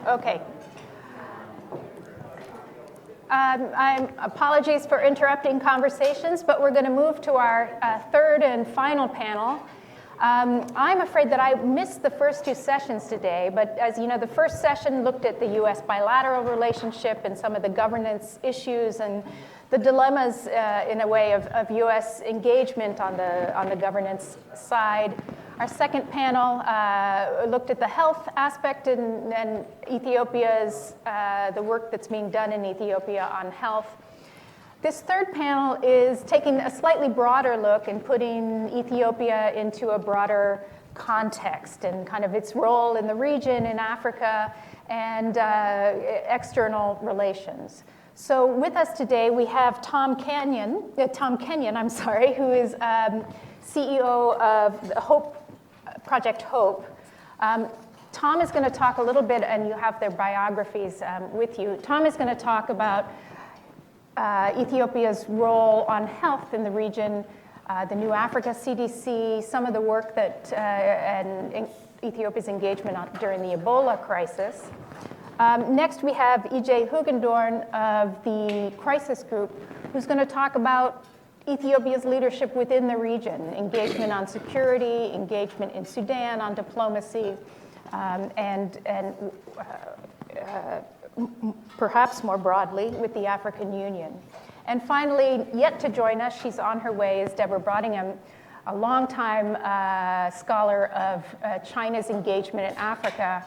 Okay. Apologies for interrupting conversations, but we're going to move to our third and final panel. I'm afraid that I missed the first two sessions today, but as you know, the first session looked at the U.S. bilateral relationship and some of the governance issues and the dilemmas, in a way, of U.S. engagement on the governance side. Our second panel looked at the health aspect and Ethiopia's, the work that's being done in Ethiopia on health. This third panel is taking a slightly broader look and putting Ethiopia into a broader context and kind of its role in the region, in Africa, and external relations. So with us today, we have Kenyon, who is CEO of Project Hope. Tom is going to talk a little bit, and you have their biographies with you. Tom is going to talk about Ethiopia's role on health in the region, the New Africa CDC, some of the work that and Ethiopia's engagement during the Ebola crisis. Next, we have Hogendoorn of the Crisis Group, who's going to talk about Ethiopia's leadership within the region, engagement on security, engagement in Sudan on diplomacy, and perhaps more broadly with the African Union. And finally, yet to join us, she's on her way, is Deborah Brautigam, a longtime scholar of China's engagement in Africa,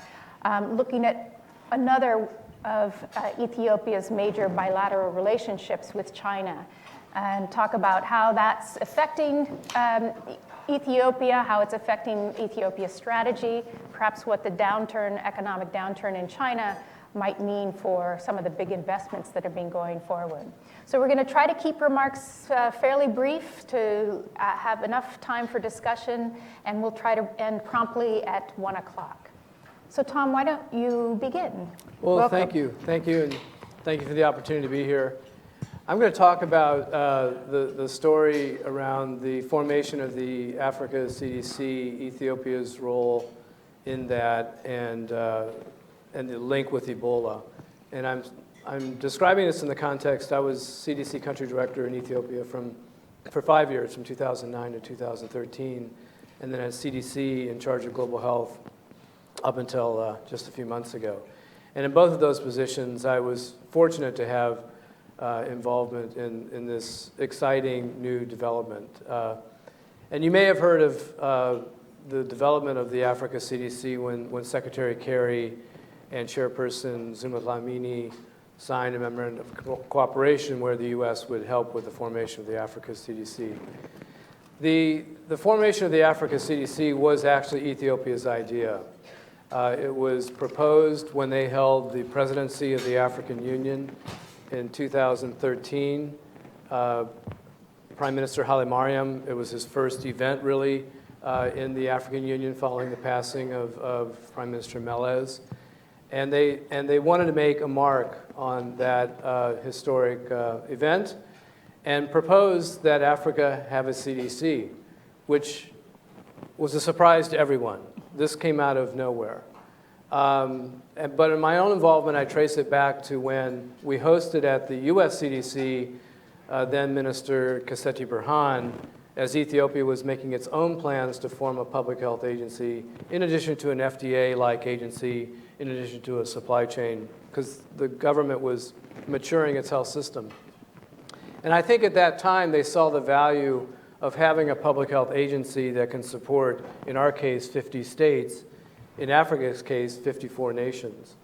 looking at another of Ethiopia's major bilateral relationships with China, and talk about how that's affecting Ethiopia, how it's affecting Ethiopia's strategy, perhaps what the economic downturn in China might mean for some of the big investments that have been going forward. So we're going to try to keep remarks fairly brief to have enough time for discussion, and we'll try to end promptly at 1 o'clock. So Tom, why don't you begin? Well, welcome. Thank you, and thank you for the opportunity to be here. I'm going to talk about the story around the formation of the Africa CDC, Ethiopia's role in that, and the link with Ebola. And I'm describing this in the context, I was CDC country director in Ethiopia for 5 years, from 2009 to 2013, and then as CDC in charge of global health up until just a few months ago. And in both of those positions, I was fortunate to have involvement in this exciting new development. And you may have heard of the development of the Africa CDC when Secretary Kerry and Chairperson Zuma Dlamini signed a memorandum of cooperation where the U.S. would help with the formation of the Africa CDC. The formation of the Africa CDC was actually Ethiopia's idea. It was proposed when they held the presidency of the African Union in 2013. Prime Minister Haile Mariam, it was his first event really in the African Union following the passing of Prime Minister Melez. And they wanted to make a mark on that historic event and proposed that Africa have a CDC, which was a surprise to everyone. This came out of nowhere. But in my own involvement, I trace it back to when we hosted at the US CDC, then Minister Kaseti Burhan, as Ethiopia was making its own plans to form a public health agency, in addition to an FDA-like agency, in addition to a supply chain, because the government was maturing its health system. And I think at that time, they saw the value of having a public health agency that can support, in our case, 50 states, in Africa's case, 54 nations.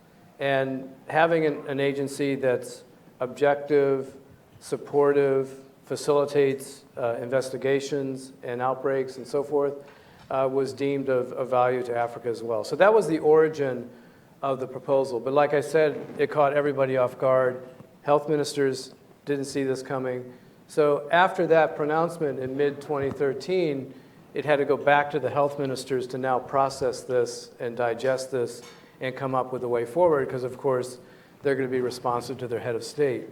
And having an agency that's objective, supportive, facilitates investigations and outbreaks and so forth was deemed of value to Africa as well. So that was the origin of the proposal. But like I said, it caught everybody off guard. Health ministers didn't see this coming. So after that pronouncement in mid-2013, it had to go back to the health ministers to now process this and digest this and come up with a way forward, because of course they're going to be responsive to their head of state.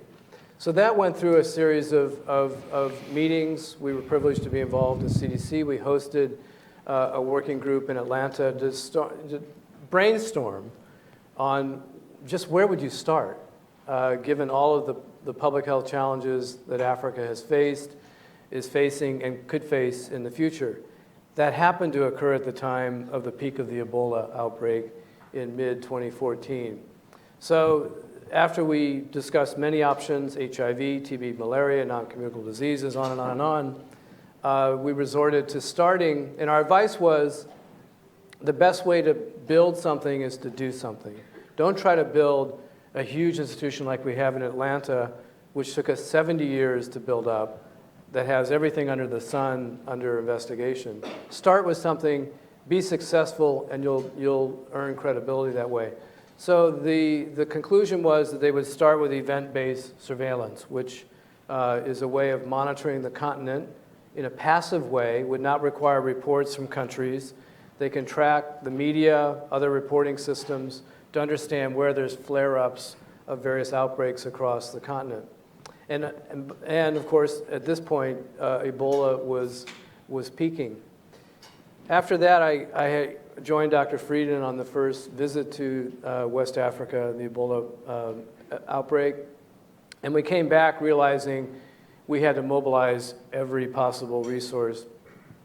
So that went through a series of meetings. We were privileged to be involved in CDC. We hosted a working group in Atlanta to brainstorm on just where would you start, given all of the public health challenges that Africa has faced, is facing, and could face in the future. That happened to occur at the time of the peak of the Ebola outbreak in mid-2014. So after we discussed many options, HIV, TB, malaria, non-communicable diseases, on and on and on, we resorted to starting, and our advice was the best way to build something is to do something. Don't try to build a huge institution like we have in Atlanta, which took us 70 years to build up, that has everything under the sun under investigation. Start with something, be successful, and you'll earn credibility that way. So the conclusion was that they would start with event-based surveillance, which is a way of monitoring the continent in a passive way, would not require reports from countries. They can track the media, other reporting systems to understand where there's flare-ups of various outbreaks across the continent. And of course, at this point, Ebola was peaking. After that, I had joined Dr. Frieden on the first visit to West Africa, the Ebola outbreak. And we came back realizing we had to mobilize every possible resource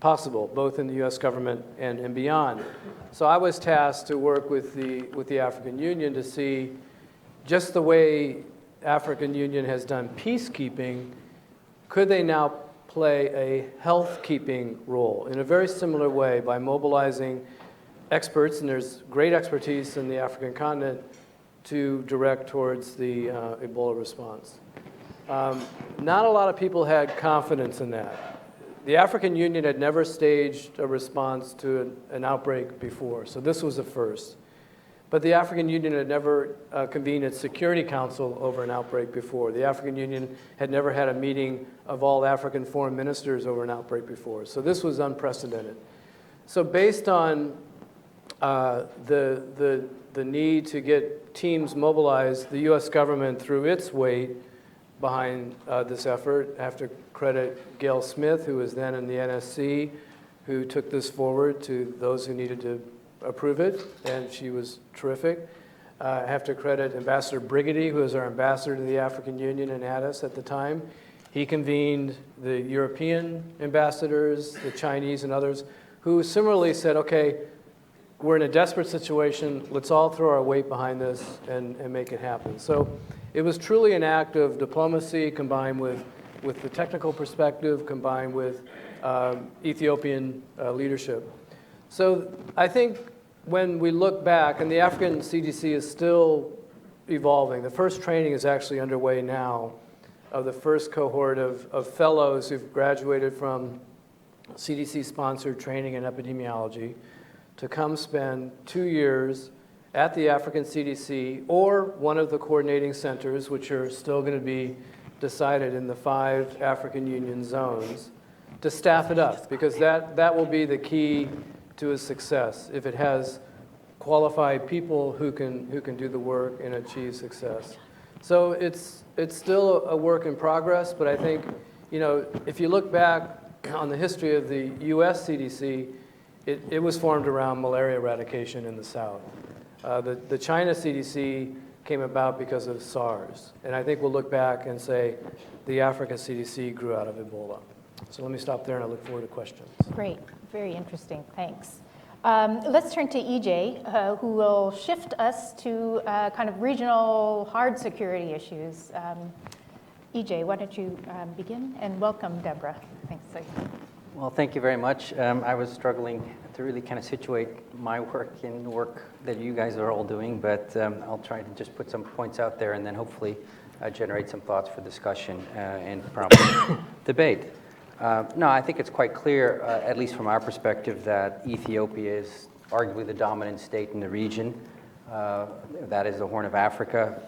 possible, both in the US government and beyond. So I was tasked to work with the African Union to see just the way African Union has done peacekeeping, could they now play a health-keeping role in a very similar way by mobilizing experts, and there's great expertise in the African continent, to direct towards the Ebola response. Not a lot of people had confidence in that. The African Union had never staged a response to an outbreak before, so this was a first. But the African Union had never convened its Security Council over an outbreak before. The African Union had never had a meeting of all African foreign ministers over an outbreak before. So this was unprecedented. So based on the need to get teams mobilized, the US government threw its weight behind this effort. I have to credit Gail Smith, who was then in the NSC, who took this forward to those who needed to approve it, and she was terrific. I have to credit Ambassador Brigady, who was our ambassador to the African Union in Addis at the time. He convened the European ambassadors, the Chinese and others, who similarly said, okay, we're in a desperate situation, let's all throw our weight behind this and make it happen. So it was truly an act of diplomacy combined with the technical perspective, combined with Ethiopian leadership. So I think when we look back, and the African CDC is still evolving. The first training is actually underway now of the first cohort of fellows who've graduated from CDC-sponsored training in epidemiology to come spend 2 years at the African CDC or one of the coordinating centers, which are still going to be decided in the 5 African Union zones, to staff it up, because that will be the key to its success, if it has qualified people who can do the work and achieve success. So it's still a work in progress, but I think, if you look back on the history of the US CDC, it was formed around malaria eradication in the South. The China CDC came about because of SARS, and I think we'll look back and say the Africa CDC grew out of Ebola. So let me stop there, and I look forward to questions. Great, very interesting, thanks. Let's turn to EJ, who will shift us to kind of regional hard security issues. EJ, why don't you begin? And welcome, Deborah. Thanks. Well, thank you very much. I was struggling to really kind of situate my work in the work that you guys are all doing, but I'll try to just put some points out there and then hopefully generate some thoughts for discussion and probably debate. No, I think it's quite clear, at least from our perspective, that Ethiopia is arguably the dominant state in the region. That is the Horn of Africa,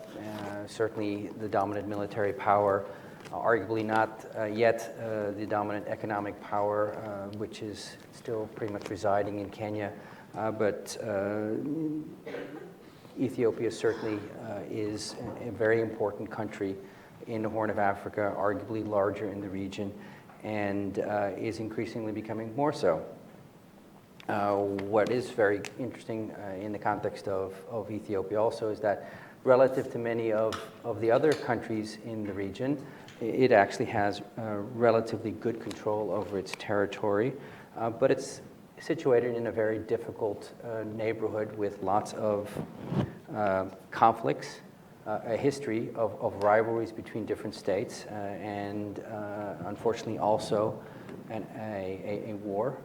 certainly the dominant military power, arguably not yet the dominant economic power, which is still pretty much residing in Kenya. But Ethiopia certainly is a very important country in the Horn of Africa, arguably larger in the region, and is increasingly becoming more so. What is very interesting in the context of Ethiopia also is that relative to many of the other countries in the region, it actually has relatively good control over its territory, but it's situated in a very difficult neighborhood with lots of conflicts, a history of rivalries between different states, and unfortunately also a war,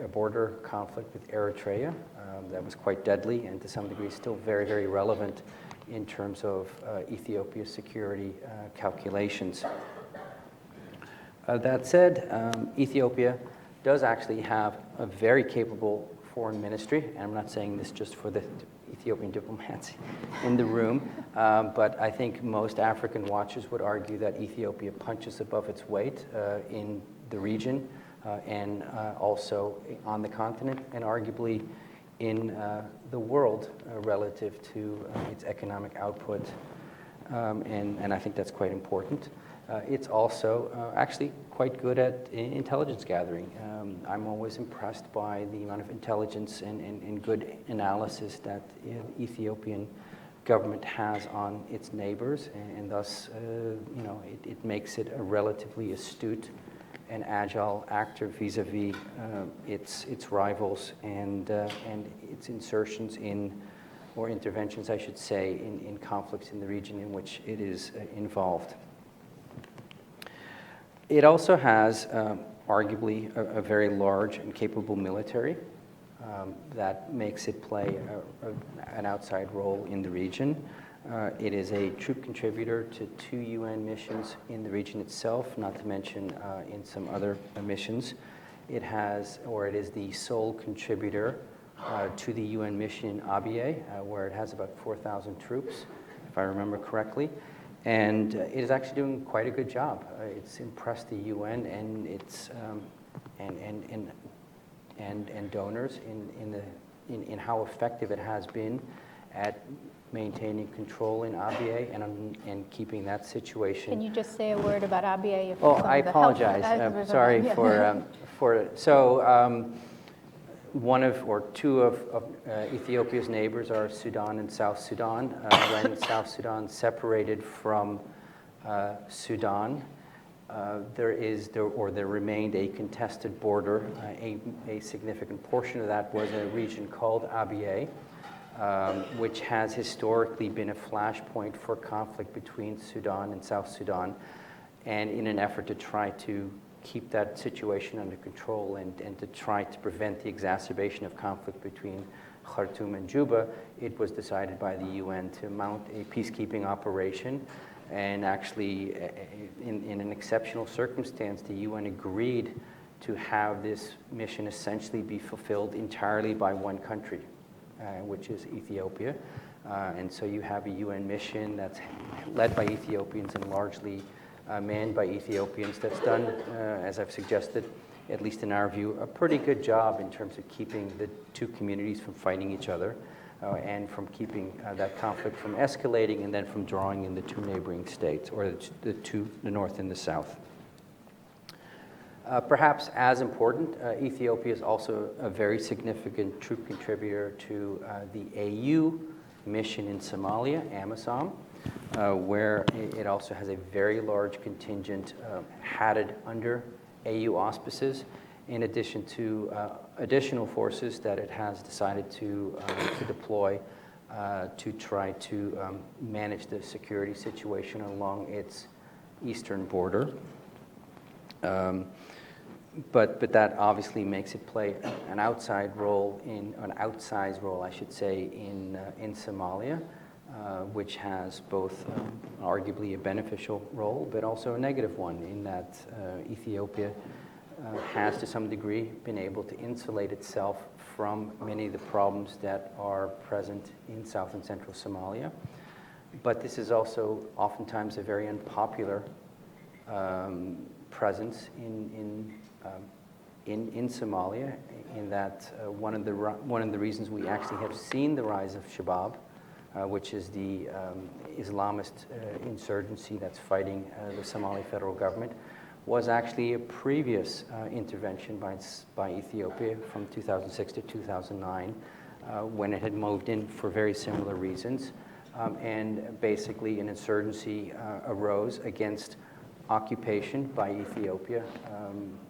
a border conflict with Eritrea that was quite deadly and to some degree still very, very relevant in terms of Ethiopia's security calculations. That said, Ethiopia does actually have a very capable foreign ministry, and I'm not saying this just for the Ethiopian diplomats in the room, but I think most African watchers would argue that Ethiopia punches above its weight in the region and also on the continent, and arguably in the world relative to its economic output, and I think that's quite important. It's also actually quite good at intelligence gathering. I'm always impressed by the amount of intelligence and good analysis that the Ethiopian government has on its neighbors, and thus, it makes it a relatively astute and agile actor vis-a-vis its rivals and its insertions in, or interventions, I should say, in conflicts in the region in which it is involved. It also has arguably a very large and capable military that makes it play an outside role in the region. It is a troop contributor to 2 UN missions in the region itself, not to mention in some other missions. It is the sole contributor to the UN mission in Abyei, where it has about 4,000 troops, if I remember correctly. And it is actually doing quite a good job. It's impressed the UN and its and donors in how effective it has been at maintaining control in Abyei and keeping that situation. Can you just say a word about Abyei? Oh, I apologize. Sorry for so. One of or two of Ethiopia's neighbors are Sudan and South Sudan. When South Sudan separated from Sudan, there remained a contested border. A significant portion of that was a region called Abyei, which has historically been a flashpoint for conflict between Sudan and South Sudan. And in an effort to try to keep that situation under control and to try to prevent the exacerbation of conflict between Khartoum and Juba, it was decided by the UN to mount a peacekeeping operation. And actually, in an exceptional circumstance, the UN agreed to have this mission essentially be fulfilled entirely by one country, which is Ethiopia. And so you have a UN mission that's led by Ethiopians and largely manned by Ethiopians that's done, as I've suggested, at least in our view, a pretty good job in terms of keeping the two communities from fighting each other and from keeping that conflict from escalating and then from drawing in the two neighboring states, or the north and the south. Perhaps as important, Ethiopia is also a very significant troop contributor to the AU mission in Somalia, AMISOM, where it also has a very large contingent hatted under AU auspices, in addition to additional forces that it has decided to deploy to try to manage the security situation along its eastern border. But that obviously makes it play an outsized role, I should say, in Somalia, which has both arguably a beneficial role, but also a negative one in that Ethiopia has to some degree been able to insulate itself from many of the problems that are present in South and Central Somalia. But this is also oftentimes a very unpopular presence in Somalia, in that one of the reasons we actually have seen the rise of Shabab, which is the Islamist insurgency that's fighting the Somali federal government. was actually a previous intervention by Ethiopia from 2006 to 2009, when it had moved in for very similar reasons. And basically an insurgency arose against occupation by Ethiopia.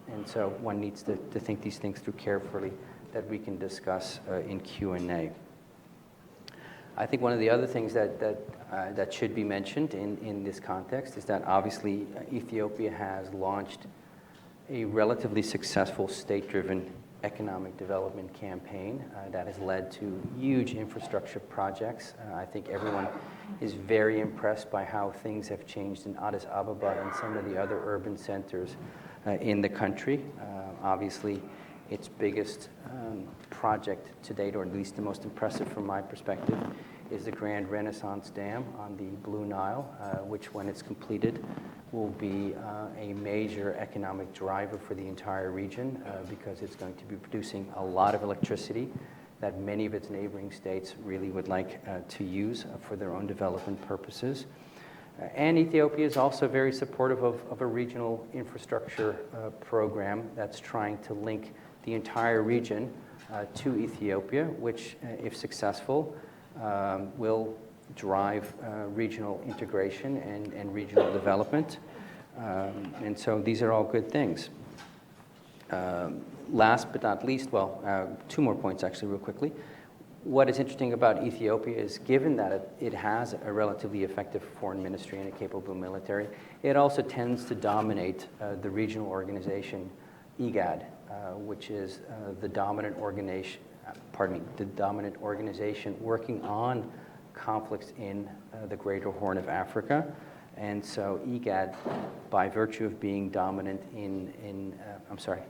And so one needs to think these things through carefully that we can discuss in Q&A. I think one of the other things that should be mentioned in this context is that obviously Ethiopia has launched a relatively successful state-driven economic development campaign that has led to huge infrastructure projects. I think everyone is very impressed by how things have changed in Addis Ababa and some of the other urban centers in the country. Obviously, its biggest project to date, or at least the most impressive from my perspective, is the Grand Renaissance Dam on the Blue Nile, which when it's completed will be a major economic driver for the entire region because it's going to be producing a lot of electricity that many of its neighboring states really would like to use for their own development purposes. And Ethiopia is also very supportive of a regional infrastructure program that's trying to link the entire region to Ethiopia, which, if successful, will drive regional integration and regional development. And so these are all good things. Last but not least, two more points actually real quickly. What is interesting about Ethiopia is given that it has a relatively effective foreign ministry and a capable military, it also tends to dominate the regional organization IGAD, which is the dominant organization working on conflicts in the Greater Horn of Africa. And so IGAD, by virtue of being dominant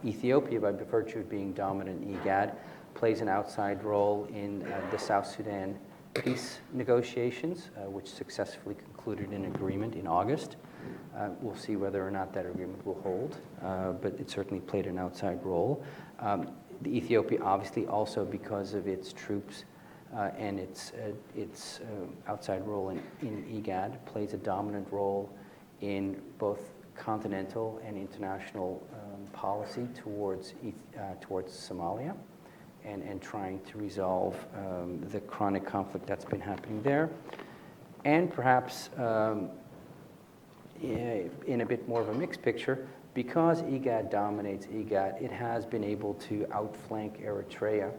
Ethiopia, by virtue of being dominant in IGAD, plays an outside role in the South Sudan peace negotiations, which successfully concluded an agreement in August. We'll see whether or not that agreement will hold, but it certainly played an outside role. The Ethiopia, obviously, also because of its troops and its outside role in IGAD, plays a dominant role in both continental and international policy towards Somalia and trying to resolve the chronic conflict that's been happening there. And perhaps in a bit more of a mixed picture, because IGAD dominates IGAD, it has been able to outflank Eritrea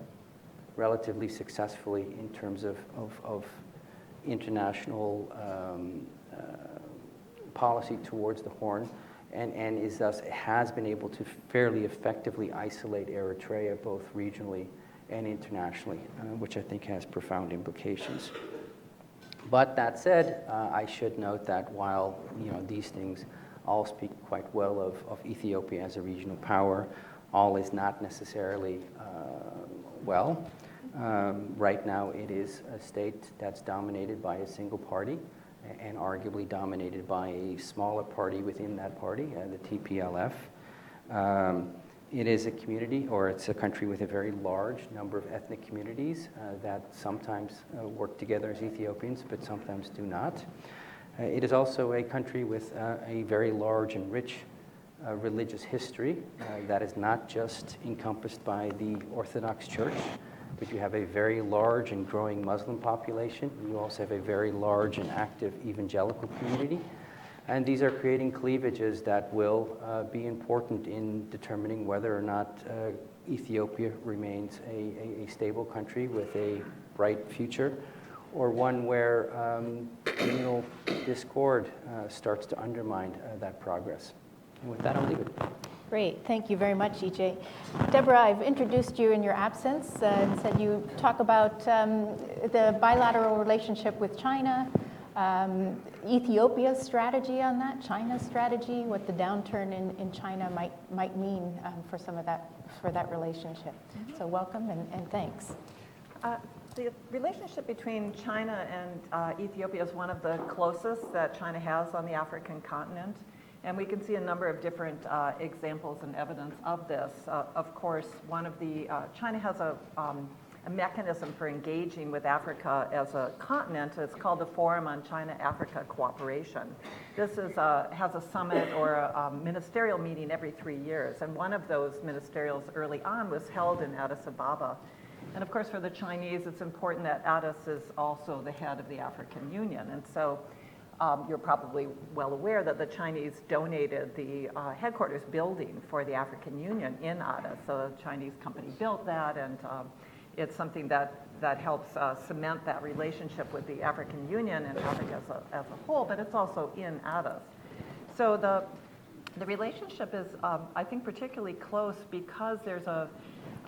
relatively successfully in terms of international policy towards the Horn, and is thus has been able to fairly effectively isolate Eritrea both regionally and internationally, which I think has profound implications. But that said, I should note that while these things all speak quite well of Ethiopia as a regional power, all is not necessarily well. Right now, it is a state that's dominated by a single party, and arguably dominated by a smaller party within that party, the TPLF. It is a community, or it's a country with a very large number of ethnic communities that sometimes work together as Ethiopians, but sometimes do not. It is also a country with a very large and rich religious history that is not just encompassed by the Orthodox Church, but you have a very large and growing Muslim population. You also have a very large and active evangelical community. And these are creating cleavages that will be important in determining whether or not Ethiopia remains a stable country with a bright future, or one where communal discord starts to undermine that progress. And with that, I'll leave it. Great, thank you very much, EJ. Deborah, I've introduced you in your absence and said you talk about the bilateral relationship with China, Ethiopia's strategy on that, China's strategy, what the downturn in China might mean for that relationship. Mm-hmm. So welcome and thanks. The relationship between China and Ethiopia is one of the closest that China has on the African continent. And we can see a number of different examples and evidence of this. Of course, one of the China has a a mechanism for engaging with Africa as a continent. It's called the Forum on China-Africa Cooperation. This has a summit or a ministerial meeting every 3 years, and one of those ministerials early on was held in Addis Ababa. And of course, for the Chinese, it's important that Addis is also the head of the African Union. And so you're probably well aware that the Chinese donated the headquarters building for the African Union in Addis. So a Chinese company built that, and it's something that helps cement that relationship with the African Union and Africa as a whole, but it's also in Addis. So the relationship is, I think, particularly close because there's a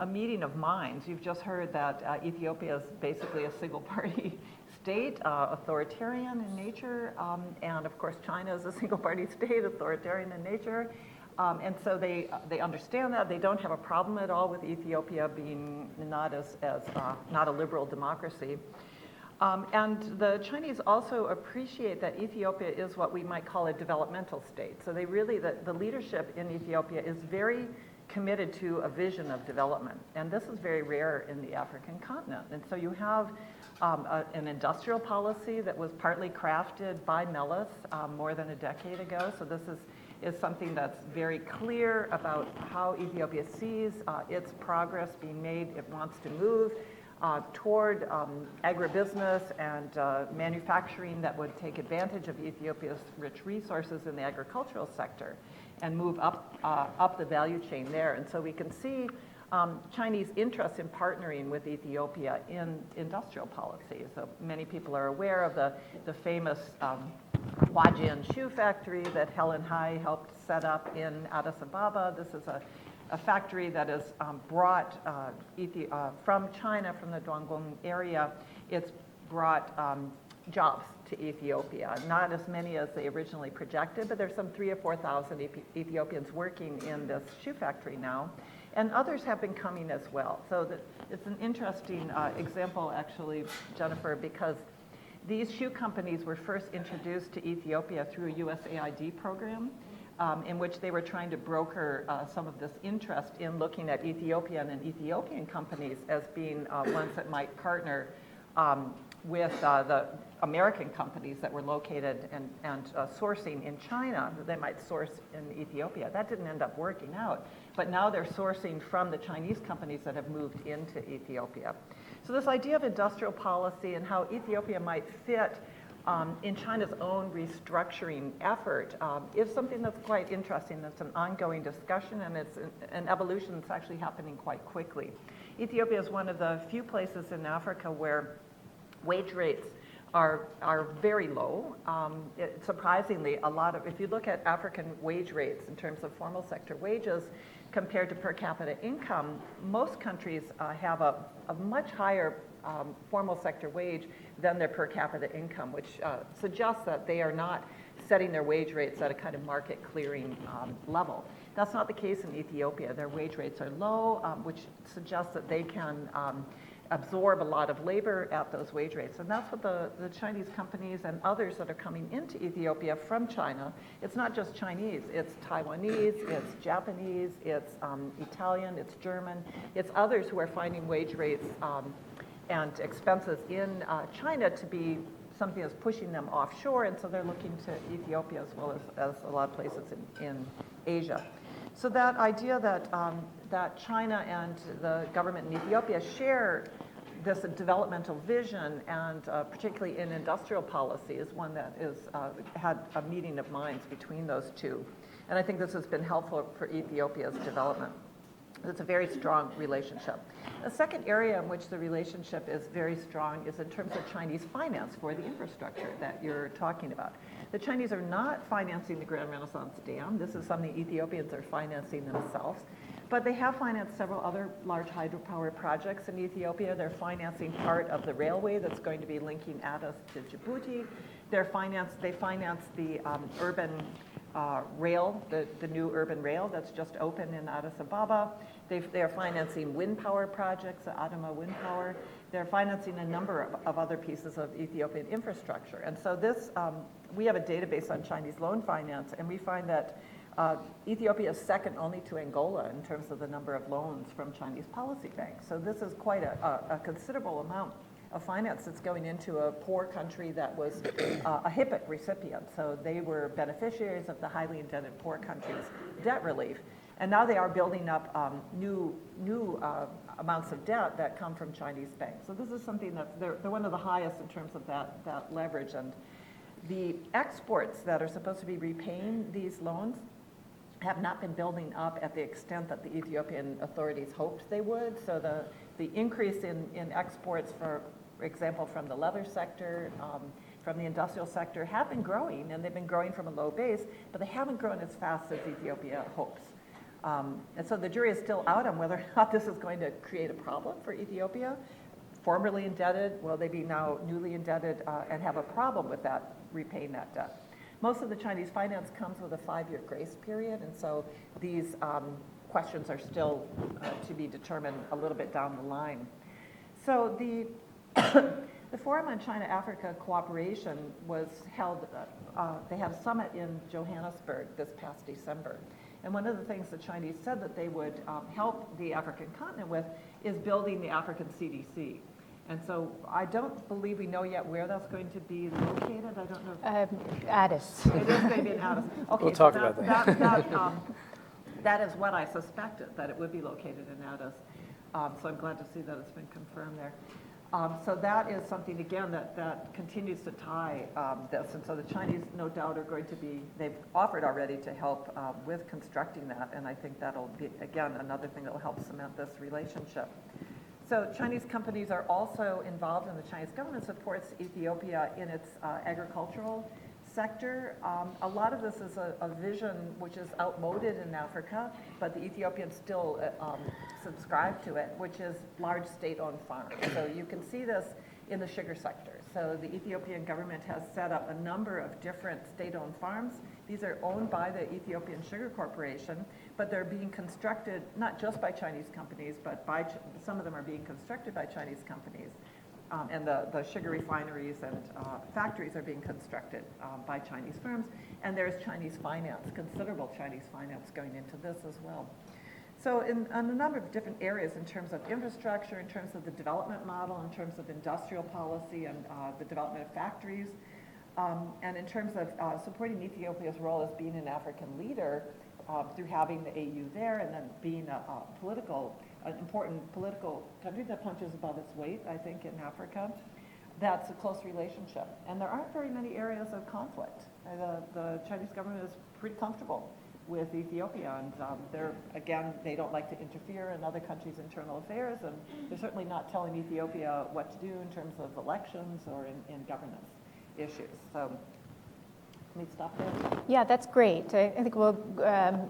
meeting of minds. You've just heard that Ethiopia is basically a single-party state, authoritarian in nature, and of course China is a single-party state, authoritarian in nature. And so they understand that. They don't have a problem at all with Ethiopia being not a liberal democracy. And the Chinese also appreciate that Ethiopia is what we might call a developmental state. So they really, the leadership in Ethiopia is very committed to a vision of development. And this is very rare in the African continent. And so you have an industrial policy that was partly crafted by Meles more than a decade ago. So this is something that's very clear about how Ethiopia sees its progress being made. It wants to move toward agribusiness and manufacturing that would take advantage of Ethiopia's rich resources in the agricultural sector and move up the value chain there. And so we can see Chinese interest in partnering with Ethiopia in industrial policy. So many people are aware of the famous Huajin shoe factory that Helen Hai helped set up in Addis Ababa. This is a factory that is brought from China, from the Dongguan area. It's brought jobs to Ethiopia. Not as many as they originally projected, but there's some 3,000 or 4,000 Ethiopians working in this shoe factory now. And others have been coming as well. So it's an interesting example, actually, Jennifer, because these shoe companies were first introduced to Ethiopia through a USAID program in which they were trying to broker some of this interest in looking at Ethiopian and Ethiopian companies as being ones that might partner with the American companies that were located and sourcing in China. They might source in Ethiopia. That didn't end up working out. But now they're sourcing from the Chinese companies that have moved into Ethiopia. So this idea of industrial policy and how Ethiopia might fit in China's own restructuring effort is something that's quite interesting. It's an ongoing discussion, and it's an evolution that's actually happening quite quickly. Ethiopia is one of the few places in Africa where wage rates are very low. Surprisingly, if you look at African wage rates in terms of formal sector wages compared to per capita income, most countries have a much higher formal sector wage than their per capita income, which suggests that they are not setting their wage rates at a kind of market clearing level. That's not the case in Ethiopia. Their wage rates are low, which suggests that they can absorb a lot of labor at those wage rates. And that's what the Chinese companies and others that are coming into Ethiopia from China, it's not just Chinese, it's Taiwanese, it's Japanese, it's Italian, it's German, it's others who are finding wage rates and expenses in China to be something that's pushing them offshore, and so they're looking to Ethiopia as well as a lot of places in Asia. So that idea that China and the government in Ethiopia share this developmental vision, and particularly in industrial policy, is one that had a meeting of minds between those two. And I think this has been helpful for Ethiopia's development. It's a very strong relationship. The second area in which the relationship is very strong is in terms of Chinese finance for the infrastructure that you're talking about. The Chinese are not financing the Grand Renaissance Dam. This is something Ethiopians are financing themselves. But they have financed several other large hydropower projects in Ethiopia. They're financing part of the railway that's going to be linking Addis to Djibouti. They finance the urban rail, the new urban rail that's just opened in Addis Ababa. They're financing wind power projects, the Adama wind power. They're financing a number of other pieces of Ethiopian infrastructure. And so we have a database on Chinese loan finance, and we find that Ethiopia is second only to Angola in terms of the number of loans from Chinese policy banks. So this is quite a considerable amount of finance that's going into a poor country that was a HIPC recipient. So they were beneficiaries of the highly indebted poor country's debt relief. And now they are building up new amounts of debt that come from Chinese banks. So this is something that they're one of the highest in terms of that leverage. And the exports that are supposed to be repaying these loans have not been building up at the extent that the Ethiopian authorities hoped they would. So the increase in exports, for example, from the leather sector, from the industrial sector, have been growing, and they've been growing from a low base, but they haven't grown as fast as Ethiopia hopes. And so the jury is still out on whether or not this is going to create a problem for Ethiopia. Formerly indebted, will they be now newly indebted and have a problem with that, repaying that debt? Most of the Chinese finance comes with a 5-year grace period, and so these questions are still to be determined a little bit down the line. So the Forum on China-Africa Cooperation was held, they had a summit in Johannesburg this past December. And one of the things the Chinese said that they would help the African continent with is building the African CDC. And so I don't believe we know yet where that's going to be located. I don't know. Addis. It is going to be in Addis. Okay, We'll talk about that. That is what I suspected, that it would be located in Addis. So I'm glad to see that it's been confirmed there. So that is something, again, that continues to tie this. And so the Chinese, no doubt, are going to be, they've offered already to help with constructing that. And I think that'll be, again, another thing that will help cement this relationship. So Chinese companies are also involved, and the Chinese government supports Ethiopia in its agricultural sector. A lot of this is a vision which is outmoded in Africa, but the Ethiopians still subscribe to it, which is large state-owned farms. So you can see this in the sugar sector. So the Ethiopian government has set up a number of different state-owned farms. These are owned by the Ethiopian Sugar Corporation, but they're being constructed not just by Chinese companies, but some of them are being constructed by Chinese companies. And the sugar refineries and factories are being constructed by Chinese firms. And there's Chinese finance, considerable Chinese finance going into this as well. So in a number of different areas in terms of infrastructure, in terms of the development model, in terms of industrial policy and the development of factories, and in terms of supporting Ethiopia's role as being an African leader through having the AU there and then being an important political country that punches above its weight, I think, in Africa. That's a close relationship. And there aren't very many areas of conflict. The Chinese government is pretty comfortable with Ethiopia, and they don't like to interfere in other countries' internal affairs, and they're certainly not telling Ethiopia what to do in terms of elections or in governance issues. So let me stop there. Yeah, that's great. I think we'll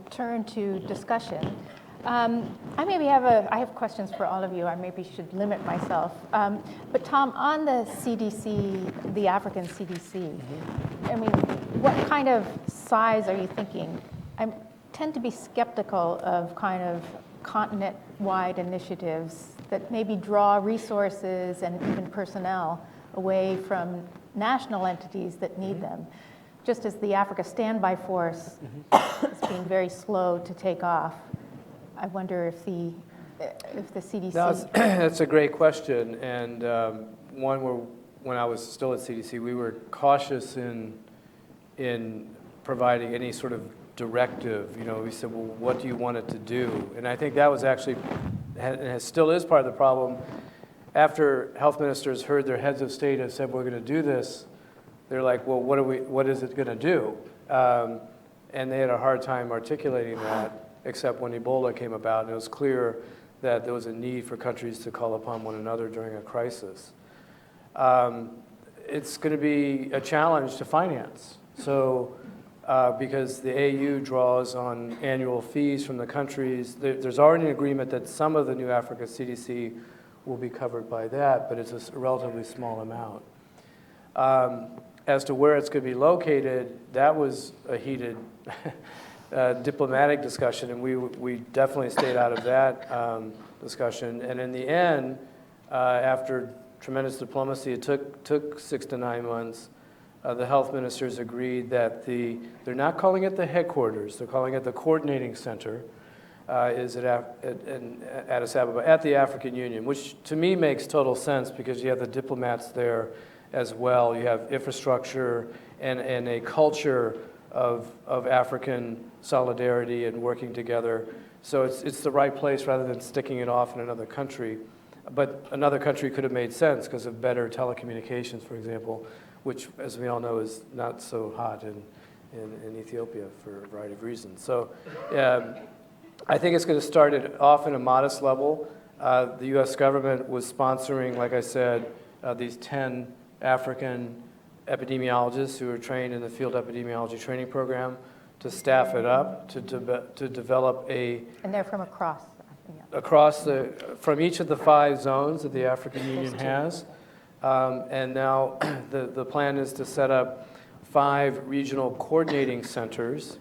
turn to discussion. I have questions for all of you. I maybe should limit myself. But Tom, on the CDC, the African CDC, I mean, what kind of size are you thinking? I tend to be skeptical of kind of continent-wide initiatives that maybe draw resources and even personnel away from national entities that need them. Just as the Africa Standby Force is being very slow to take off, I wonder if the CDC... That's a great question, and one where, when I was still at CDC, we were cautious in providing any sort of directive. You know, we said, well, what do you want it to do? And I think that was actually, and still is part of the problem. After health ministers heard their heads of state have said, we're going to do this, they're like, well, what is it going to do? And they had a hard time articulating that, except when Ebola came about, and it was clear that there was a need for countries to call upon one another during a crisis. It's going to be a challenge to finance. So, because the AU draws on annual fees from the countries, there's already an agreement that some of the new Africa CDC will be covered by that, but it's a relatively small amount. As to where it's going to be located, that was a heated diplomatic discussion, and we definitely stayed out of that discussion. And in the end, after tremendous diplomacy, it took 6 to 9 months. the health ministers agreed that they're not calling it the headquarters, they're calling it the coordinating center, is in Addis Ababa, at the African Union, which to me makes total sense because you have the diplomats there as well. You have infrastructure and a culture of African solidarity and working together. So it's the right place rather than sticking it off in another country. But another country could have made sense because of better telecommunications, for example, which, as we all know, is not so hot in Ethiopia for a variety of reasons. So I think it's going to start off in a modest level. The U.S. government was sponsoring, like I said, these 10 African epidemiologists who are trained in the field epidemiology training program to staff it up, to develop a... And they're from across. From each of the 5 zones that the African Union has. And now the plan is to set up 5 regional coordinating centers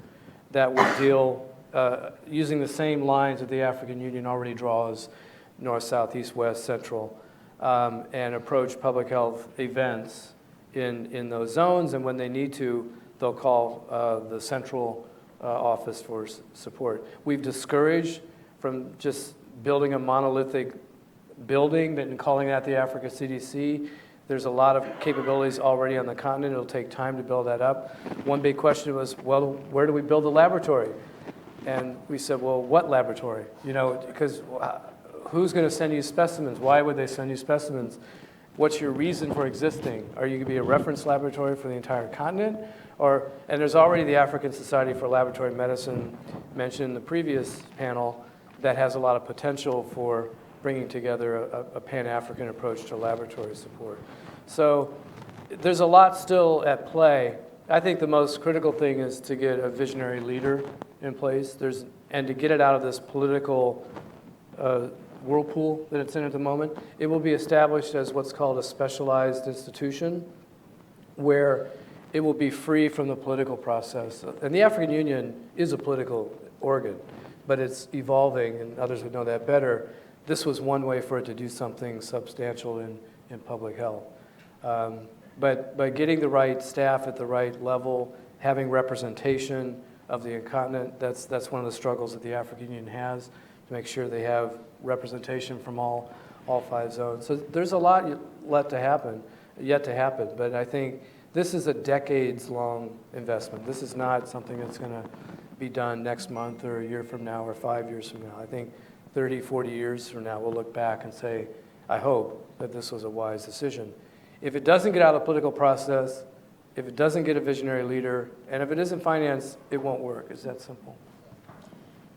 that will deal using the same lines that the African Union already draws, north, south, east, west, central, and approach public health events in those zones. And when they need to, they'll call the central office for support. We've discouraged from just building a monolithic building and calling that the Africa CDC. There's a lot of capabilities already on the continent. It'll take time to build that up. One big question was, well, where do we build a laboratory? And we said, well, what laboratory? You know, because who's going to send you specimens? Why would they send you specimens? What's your reason for existing? Are you going to be a reference laboratory for the entire continent? And there's already the African Society for Laboratory Medicine mentioned in the previous panel that has a lot of potential for bringing together a Pan-African approach to laboratory support. So there's a lot still at play. I think the most critical thing is to get a visionary leader in place and to get it out of this political whirlpool that it's in at the moment. It will be established as what's called a specialized institution where it will be free from the political process. And the African Union is a political organ, but it's evolving, and others would know that better. This was one way for it to do something substantial in public health. But by getting the right staff at the right level, having representation of the continent, that's one of the struggles that the African Union has, to make sure they have representation from all 5 zones. So there's a lot yet to happen, but I think this is a decades-long investment. This is not something that's going to be done next month or a year from now or 5 years from now. I think 30, 40 years from now, we'll look back and say, I hope that this was a wise decision. If it doesn't get out of the political process, if it doesn't get a visionary leader, and if it isn't financed, it won't work. It's that simple.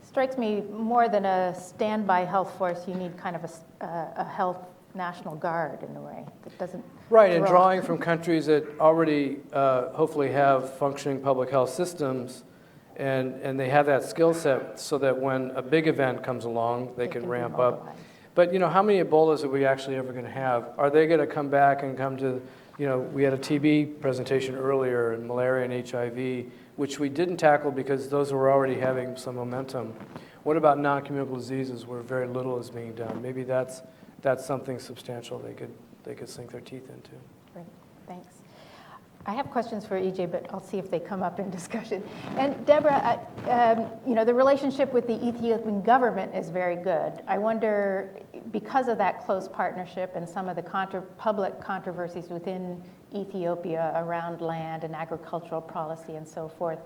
Strikes me more than a standby health force, you need kind of a health National Guard in a way that doesn't... Right, and drawing from countries that already hopefully have functioning public health systems, and they have that skill set so that when a big event comes along, they can ramp up. But, you know, how many Ebolas are we actually ever going to have? Are they going to come back and come to, you know, we had a TB presentation earlier, and malaria and HIV, which we didn't tackle because those were already having some momentum. What about non-communicable diseases where very little is being done? Maybe that's something substantial they could sink their teeth into. Great, thanks. I have questions for EJ, but I'll see if they come up in discussion. And Deborah, you know, the relationship with the Ethiopian government is very good. I wonder, because of that close partnership and some of the public controversies within Ethiopia around land and agricultural policy and so forth,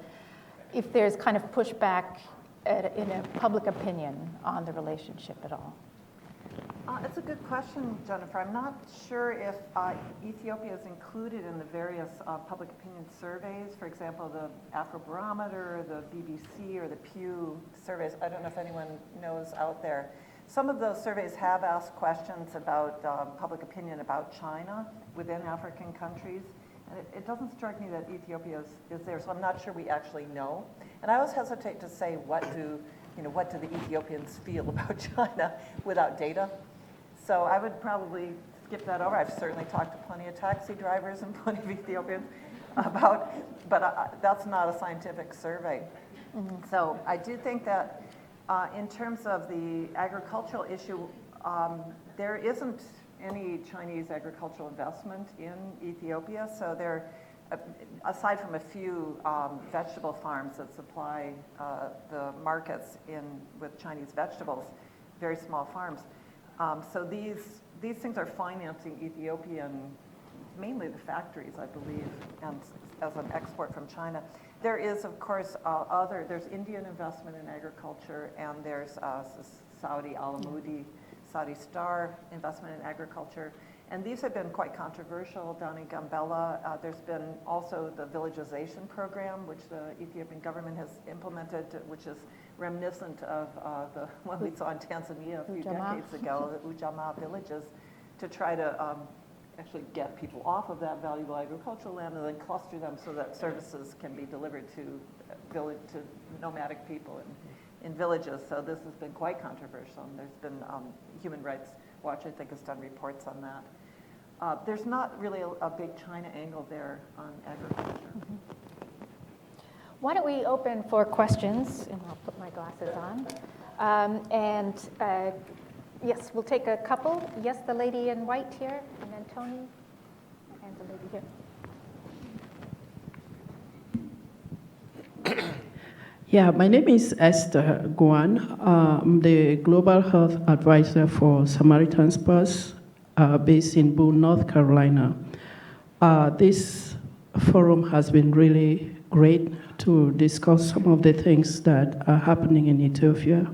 if there's kind of pushback in a public opinion on the relationship at all. It's a good question, Jennifer. I'm not sure if Ethiopia is included in the various public opinion surveys. For example, the Afrobarometer, the BBC, or the Pew surveys. I don't know if anyone knows out there. Some of those surveys have asked questions about public opinion about China within African countries. And it doesn't strike me that Ethiopia is there, so I'm not sure we actually know. And I always hesitate to say what do the Ethiopians feel about China without data. So I would probably skip that over. I've certainly talked to plenty of taxi drivers and plenty of Ethiopians about, but that's not a scientific survey. Mm-hmm. So I do think that in terms of the agricultural issue, there isn't any Chinese agricultural investment in Ethiopia. So aside from a few vegetable farms that supply the markets with Chinese vegetables, very small farms. So these things are financing Ethiopian, mainly the factories, I believe, and as an export from China. There is, of course, there's Indian investment in agriculture, and there's Saudi Al-Amoudi, Saudi Star investment in agriculture. And these have been quite controversial down in Gambela. There's been also the villagization program, which the Ethiopian government has implemented, which is reminiscent of the one we saw in Tanzania a few decades ago, the Ujamaa villages, to try to actually get people off of that valuable agricultural land and then cluster them so that services can be delivered to nomadic people in villages. So this has been quite controversial, and there's been Human Rights Watch, I think, has done reports on that. There's not really a big China angle there on agriculture. Mm-hmm. Why don't we open for questions, and I'll put my glasses on. Yes, we'll take a couple. Yes, the lady in white here, and then Tony, and the lady here. Yeah, my name is Esther Guan. I'm the Global Health Advisor for Samaritan's Purse, based in Boone, North Carolina. This forum has been really great to discuss some of the things that are happening in Ethiopia.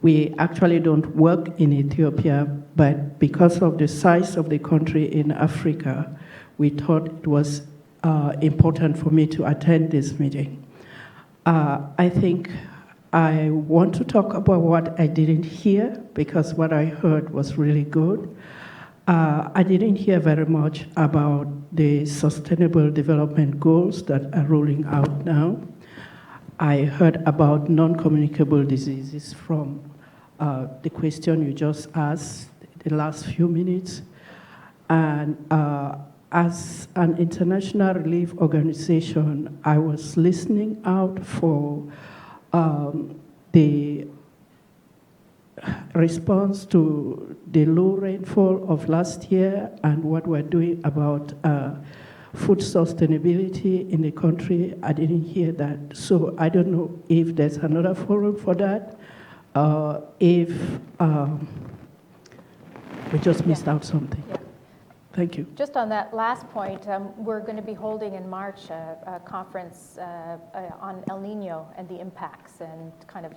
We actually don't work in Ethiopia, but because of the size of the country in Africa, we thought it was important for me to attend this meeting. I think I want to talk about what I didn't hear, because what I heard was really good. I didn't hear very much about the Sustainable Development Goals that are rolling out now. I heard about non-communicable diseases from the question you just asked the last few minutes. And as an international relief organization, I was listening out for the response to the low rainfall of last year and what we're doing about food sustainability in the country. I didn't hear that. So I don't know if there's another forum for that, if we just missed out something. Yeah. Thank you. Just on that last point, we're going to be holding in March a conference on El Nino and the impacts and kind of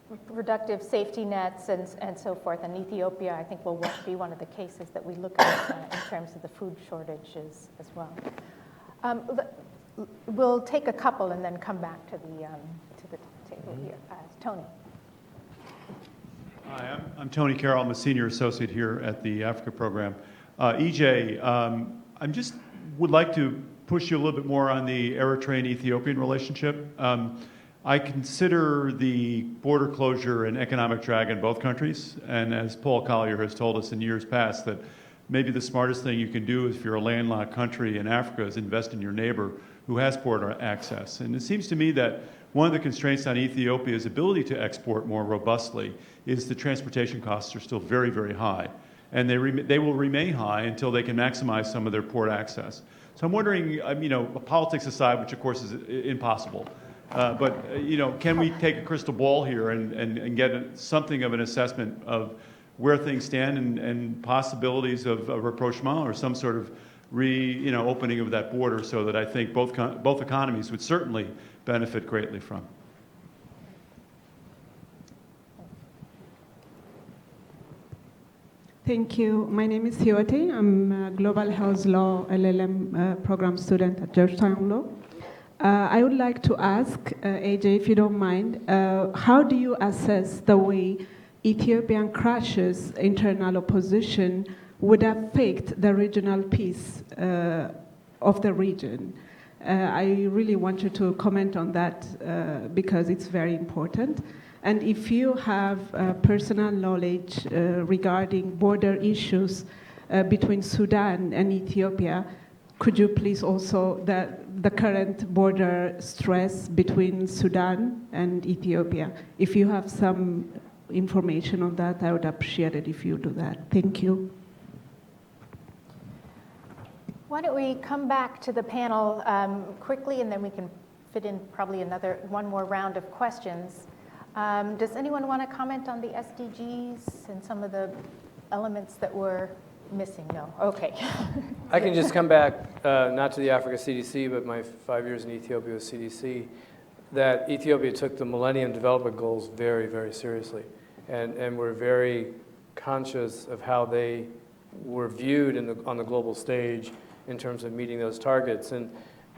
reproductive safety nets and so forth. And Ethiopia, I think, will be one of the cases that we look at in terms of the food shortages as well. We'll take a couple and then come back to the table here. Tony. Hi, I'm Tony Carroll. I'm a senior associate here at the Africa program. EJ, I just would like to push you a little bit more on the Eritrean-Ethiopian relationship. I consider the border closure an economic drag in both countries, and as Paul Collier has told us in years past, that maybe the smartest thing you can do if you're a landlocked country in Africa is invest in your neighbor who has border access. And it seems to me that one of the constraints on Ethiopia's ability to export more robustly is the transportation costs are still very, very high. And they will remain high until they can maximize some of their port access. So I'm wondering, politics aside, which of course is impossible, but can we take a crystal ball here and get something of an assessment of where things stand and possibilities of rapprochement or some sort of opening of that border, so that I think both economies would certainly benefit greatly from. Thank you. My name is Hiwati. I'm a Global Health Law LLM program student at Georgetown Law. I would like to ask, AJ, if you don't mind, how do you assess the way Ethiopian crashes internal opposition would affect the regional peace of the region? I really want you to comment on that because it's very important. And if you have personal knowledge regarding border issues between Sudan and Ethiopia, could you please also, the current border stress between Sudan and Ethiopia, if you have some information on that, I would appreciate it if you do that. Thank you. Why don't we come back to the panel quickly, and then we can fit in probably one more round of questions. Does anyone want to comment on the SDGs and some of the elements that were missing? No? Okay. I can just come back, not to the Africa CDC, but my 5 years in Ethiopia with CDC, that Ethiopia took the Millennium Development Goals very, very seriously. And we're very conscious of how they were viewed on the global stage in terms of meeting those targets. And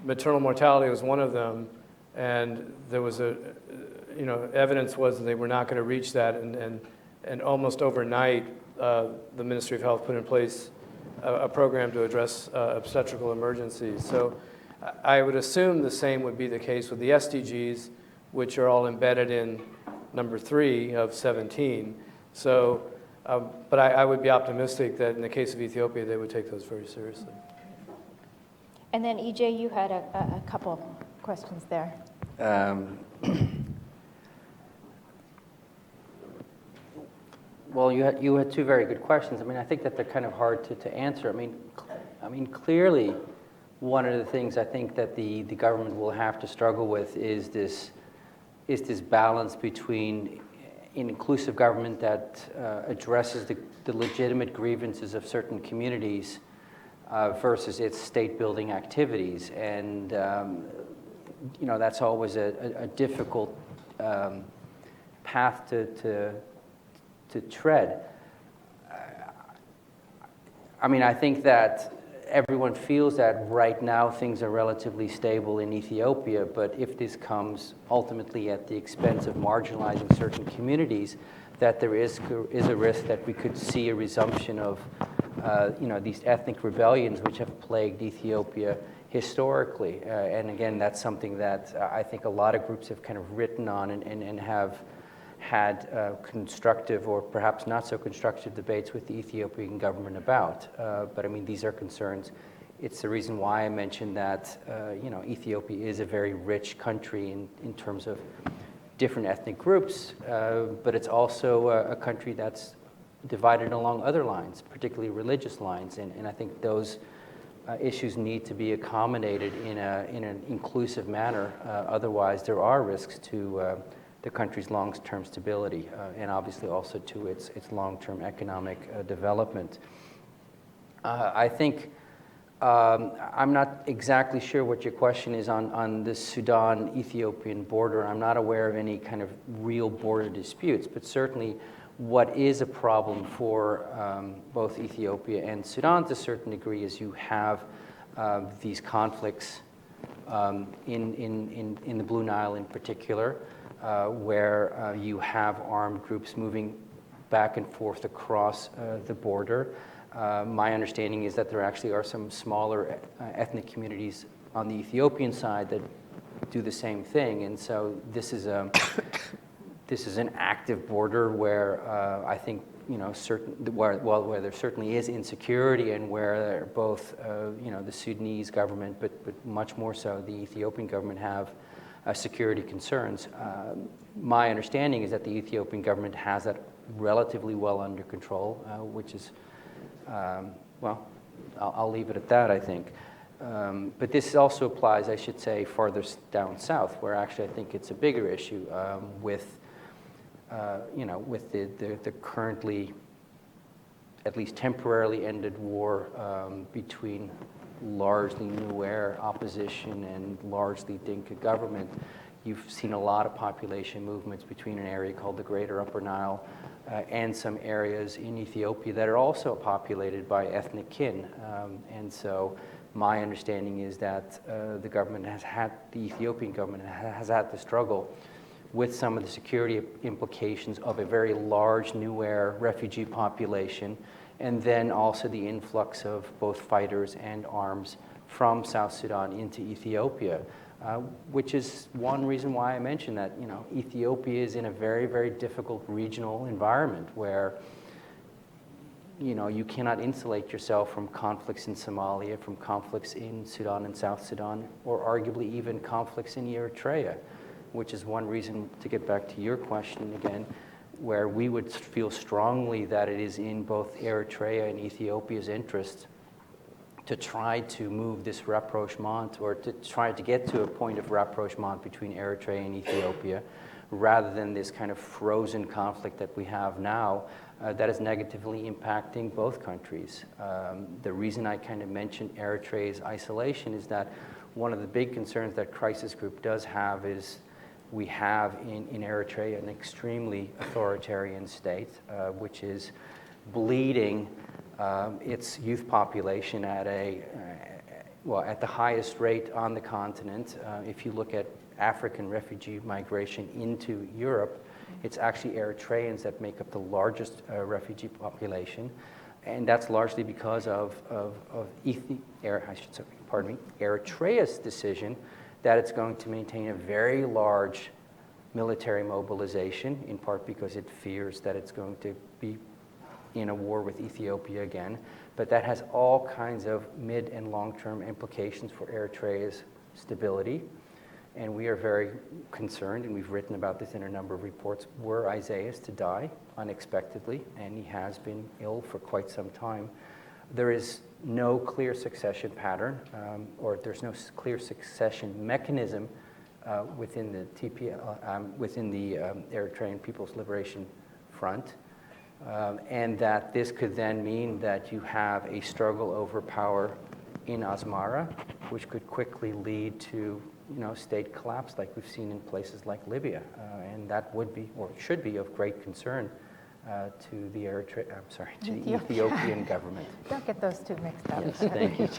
maternal mortality was one of them, and there was evidence was that they were not going to reach that, and almost overnight, the Ministry of Health put in place a program to address obstetrical emergencies. So I would assume the same would be the case with the SDGs, which are all embedded in number 3 of 17. So, but I would be optimistic that in the case of Ethiopia, they would take those very seriously. And then, EJ, you had a couple questions there. Well, you had two very good questions. I mean, I think that they're kind of hard to answer. I mean, clearly, one of the things I think that the government will have to struggle with is this balance between an inclusive government that addresses the legitimate grievances of certain communities versus its state-building activities, and that's always a difficult path to tread. I mean, I think that everyone feels that right now things are relatively stable in Ethiopia, but if this comes ultimately at the expense of marginalizing certain communities, that there is a risk that we could see a resumption of these ethnic rebellions which have plagued Ethiopia historically. And again, that's something that I think a lot of groups have kind of written on and have had constructive or perhaps not so constructive debates with the Ethiopian government about. But I mean, these are concerns. It's the reason why I mentioned that Ethiopia is a very rich country in terms of different ethnic groups, but it's also a country that's divided along other lines, particularly religious lines, and I think those issues need to be accommodated in an inclusive manner. Otherwise, there are risks to the country's long-term stability, and obviously also to its long-term economic development. I think I'm not exactly sure what your question is on the Sudan-Ethiopian border. I'm not aware of any kind of real border disputes, but certainly what is a problem for both Ethiopia and Sudan to a certain degree is you have these conflicts in the Blue Nile in particular, where you have armed groups moving back and forth across the border. My understanding is that there actually are some smaller ethnic communities on the Ethiopian side that do the same thing, and so this is an active border where I think where there certainly is insecurity and where both the Sudanese government, but much more so the Ethiopian government have security concerns. My understanding is that the Ethiopian government has that relatively well under control, which is, I'll leave it at that, I think. But this also applies, I should say, farther down south, where actually I think it's a bigger issue with the currently, at least temporarily ended war between largely Nuer opposition and largely Dinka government. You've seen a lot of population movements between an area called the Greater Upper Nile and some areas in Ethiopia that are also populated by ethnic kin. And so my understanding is that the Ethiopian government has had to struggle with some of the security implications of a very large Nuer refugee population, and then also the influx of both fighters and arms from South Sudan into Ethiopia, which is one reason why I mentioned that Ethiopia is in a very, very difficult regional environment where you cannot insulate yourself from conflicts in Somalia, from conflicts in Sudan and South Sudan, or arguably even conflicts in Eritrea, which is one reason, to get back to your question again, where we would feel strongly that it is in both Eritrea and Ethiopia's interest to try to move this rapprochement, or to try to get to a point of rapprochement between Eritrea and Ethiopia, rather than this kind of frozen conflict that we have now that is negatively impacting both countries. The reason I kind of mentioned Eritrea's isolation is that one of the big concerns that Crisis Group does have is we have in Eritrea an extremely authoritarian state, which is bleeding its youth population at at the highest rate on the continent. If you look at African refugee migration into Europe, it's actually Eritreans that make up the largest refugee population, and that's largely because of Eritrea's decision that it's going to maintain a very large military mobilization, in part because it fears that it's going to be in a war with Ethiopia again. But that has all kinds of mid and long-term implications for Eritrea's stability. And we are very concerned, and we've written about this in a number of reports, were Isaias to die unexpectedly, and he has been ill for quite some time, there is no clear succession pattern, or there's no clear succession mechanism within the Eritrean People's Liberation Front, and that this could then mean that you have a struggle over power in Asmara, which could quickly lead to state collapse like we've seen in places like Libya, and that would be, or should be, of great concern to the Ethiopian government. Don't get those two mixed up. Yes, thank you.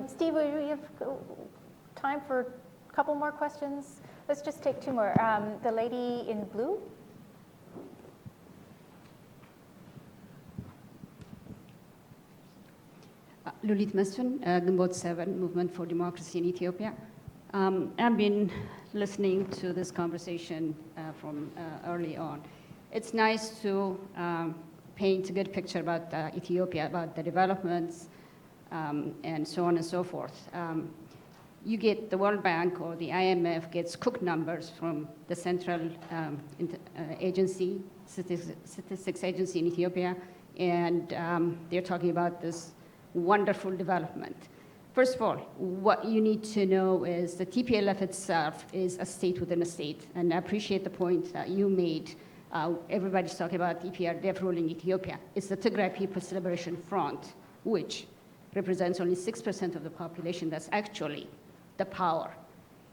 Steve, we have time for a couple more questions. Let's just take two more. The lady in blue. Lulit Mesfin, Gimboat 7, Movement for Democracy in Ethiopia. I've been listening to this conversation from early on. It's nice to paint a good picture about Ethiopia, about the developments, and so on and so forth. You get the World Bank or the IMF gets cooked numbers from the central agency, statistics agency in Ethiopia, and they're talking about this wonderful development. First of all, what you need to know is the TPLF itself is a state within a state, and I appreciate the point that you made. Everybody's talking about EPRDF ruling Ethiopia. It's the Tigray People's Liberation Front, which represents only 6% of the population. That's actually the power.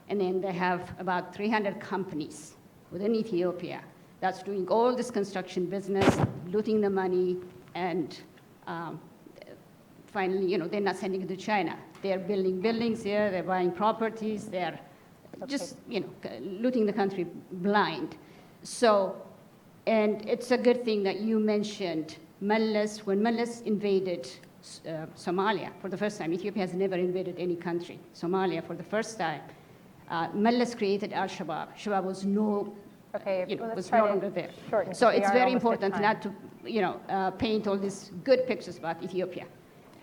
And then they have about 300 companies within Ethiopia that's doing all this construction business, looting the money, and finally, they're not sending it to China. They're building buildings here, they're buying properties, they're just, looting the country blind. So, and it's a good thing that you mentioned Meles. When Meles invaded Somalia for the first time, Ethiopia has never invaded any country. Somalia for the first time, Meles created Al-Shabaab. Shabaab was was no longer there. So it's very important not to, paint all these good pictures about Ethiopia.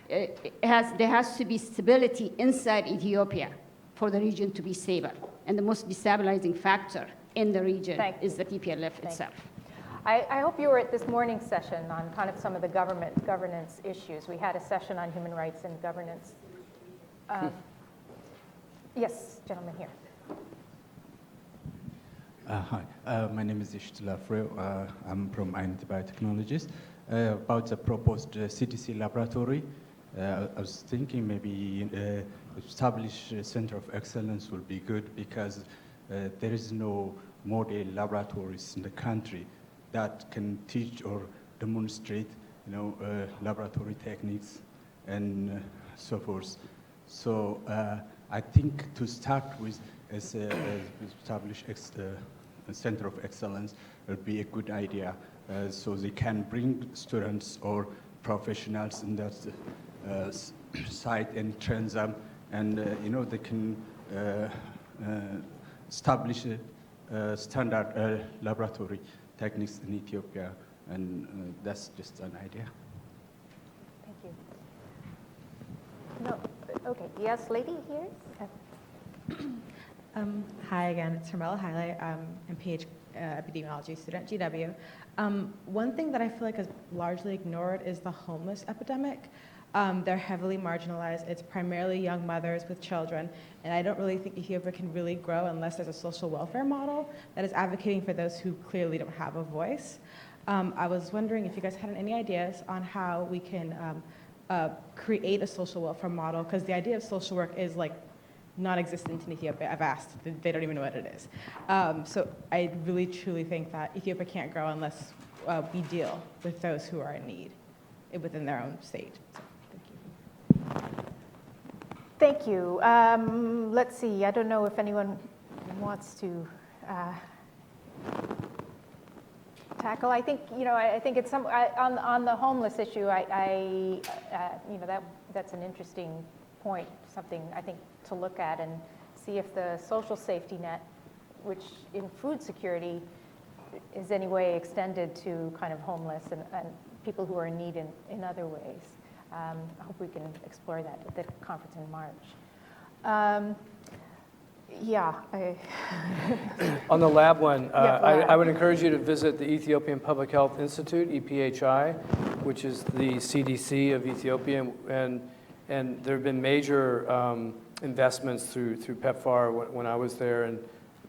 There has to be stability inside Ethiopia for the region to be stable. And the most destabilizing factor in the region is the TPLF itself. I hope you were at this morning's session on kind of some of the governance issues. We had a session on human rights and governance. Yes, gentleman here. Hi, my name is Ishtila Freo. I'm from INT Biotechnologies. About the proposed CDC laboratory, I was thinking maybe establish a center of excellence would be good because there is no model laboratories in the country that can teach or demonstrate, laboratory techniques and so forth. So I think to start with, establish a center of excellence would be a good idea. So they can bring students or professionals in that site and train them, and they can establish a standard laboratory techniques in Ethiopia, and that's just an idea. Thank you. No, okay. Yes, lady here. Hi again, it's Hermela Haile. I'm a PhD epidemiology student at GW. One thing that I feel like is largely ignored is the homeless epidemic. They're heavily marginalized. It's primarily young mothers with children, and I don't really think Ethiopia can really grow unless there's a social welfare model that is advocating for those who clearly don't have a voice. I was wondering if you guys had any ideas on how we can create a social welfare model, because the idea of social work is like non-existent in Ethiopia. I've asked, they don't even know what it is. So I really truly think that Ethiopia can't grow unless we deal with those who are in need within their own state. So, thank you. Thank you. Let's see, I don't know if anyone wants to tackle. I think, I think it's on the homeless issue, that's an interesting point, something I think to look at and see if the social safety net, which in food security is any way extended to kind of homeless and people who are in need in other ways. I hope we can explore that at the conference in March. On the lab one, lab. I would encourage you to visit the Ethiopian Public Health Institute, EPHI, which is the CDC of Ethiopia, and there have been major investments through PEPFAR when I was there, and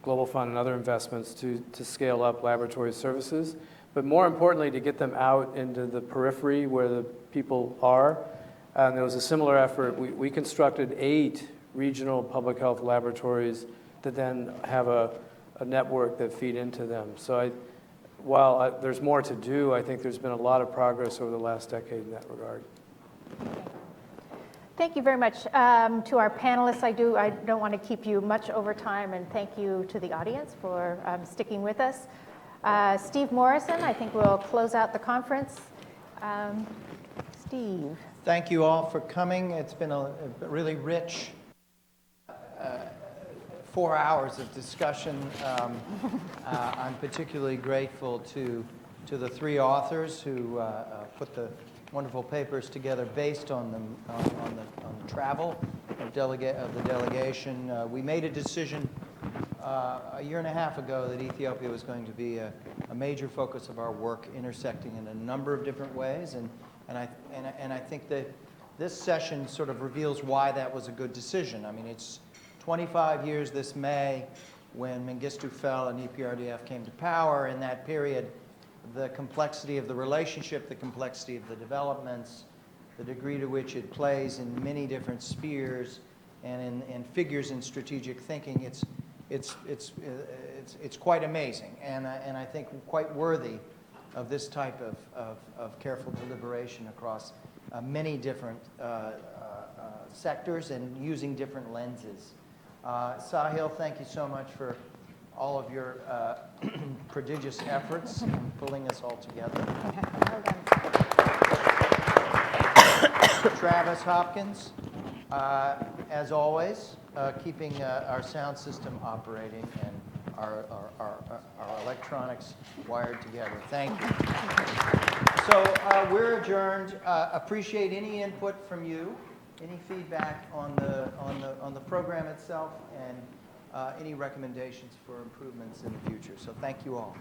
Global Fund and other investments to scale up laboratory services, but more importantly, to get them out into the periphery where the people are. And there was a similar effort. We constructed 8 regional public health laboratories that then have a network that feed into them. So while there's more to do, I think there's been a lot of progress over the last decade in that regard. Thank you very much to our panelists. I don't want to keep you much over time, and thank you to the audience for sticking with us. Steve Morrison, I think we'll close out the conference. Steve. Thank you all for coming. It's been a really rich 4 hours of discussion. I'm particularly grateful to the 3 authors who put the wonderful papers together based on the travel of the delegation. We made a decision a year and a half ago that Ethiopia was going to be a major focus of our work, intersecting in a number of different ways, and I think that this session sort of reveals why that was a good decision. I mean, it's 25 years this May when Mengistu fell and EPRDF came to power. In that period, the complexity of the relationship, the complexity of the developments, the degree to which it plays in many different spheres and in figures in strategic thinking, it's quite amazing, and I think quite worthy of this type of careful deliberation across many different sectors and using different lenses. Sahil, thank you so much for all of your prodigious efforts in pulling us all together. Travis Hopkins, as always, keeping our sound system operating and our electronics wired together. Thank you. So we're adjourned. Appreciate any input from you, any feedback on the program itself, and any recommendations for improvements in the future. So thank you all.